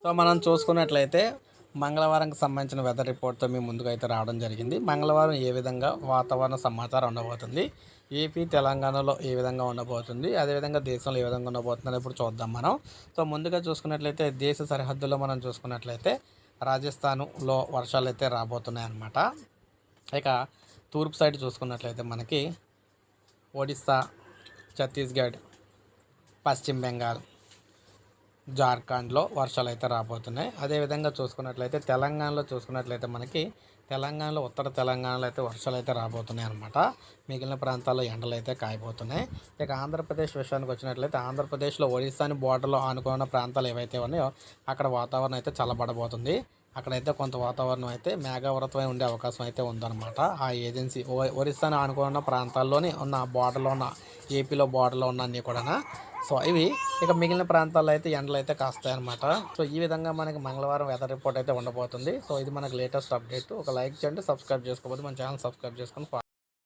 So మనం చూసుకున్నట్లయితే మంగళవారంకి సంబంధించిన వెదర్ రిపోర్ట్తో మీ ముందుకైతే రావడం జరిగింది. మంగళవారం ఏ విధంగా వాతావరణ సమాచారం ఉండబోతుంది, ఏపీ తెలంగాణలో ఏ విధంగా ఉండబోతుంది, అదేవిధంగా దేశంలో ఏ విధంగా ఉండబోతుంది ఇప్పుడు చూద్దాం మనం. సో ముందుగా చూసుకున్నట్లయితే దేశ సరిహద్దుల్లో మనం చూసుకున్నట్లయితే రాజస్థాన్లో వర్షాలు అయితే రాబోతున్నాయి అన్నమాట. ఇక తూర్పు సైడ్ చూసుకున్నట్లయితే మనకి ఒడిస్సా, ఛత్తీస్గఢ్, పశ్చిమ బెంగాల్, జార్ఖండ్లో వర్షాలు అయితే రాబోతున్నాయి. అదేవిధంగా చూసుకున్నట్లయితే తెలంగాణలో చూసుకున్నట్లయితే మనకి తెలంగాణలో ఉత్తర తెలంగాణలో అయితే వర్షాలు అయితే రాబోతున్నాయి అనమాట. మిగిలిన ప్రాంతాల్లో ఎండలు అయితే కాయబోతున్నాయి. ఇక ఆంధ్రప్రదేశ్ విషయానికి వచ్చినట్లయితే ఆంధ్రప్రదేశ్లో ఒడిశాని బోర్డర్లో ఆనుకున్న ప్రాంతాలు ఏవైతే ఉన్నాయో అక్కడ వాతావరణం అయితే చల్లబడబోతుంది. అక్కడైతే కొంత వాతావరణం అయితే మేఘావృతమై ఉండే అవకాశం అయితే ఉందన్నమాట. ఆ ఏజెన్సీ ఒరిస్సాని ఆనుకున్న ప్రాంతాల్లోని ఉన్న బోర్డర్లో ఉన్న ఏపీలో బోర్డర్లో ఉన్న అన్నీ కూడా. సో ఇవి ఇక మిగిలిన ప్రాంతాల్లో అయితే ఎండలు అయితే కాస్తాయన్నమాట. సో ఈ విధంగా మనకి మంగళవారం వెదర్ రిపోర్ట్ అయితే ఉండబోతుంది. సో ఇది మనకి లేటెస్ట్ అప్డేట్. ఒక లైక్ చేయండి, సబ్స్క్రైబ్ చేసుకోకపోతే మన ఛానల్ సబ్స్క్రైబ్ చేసుకొని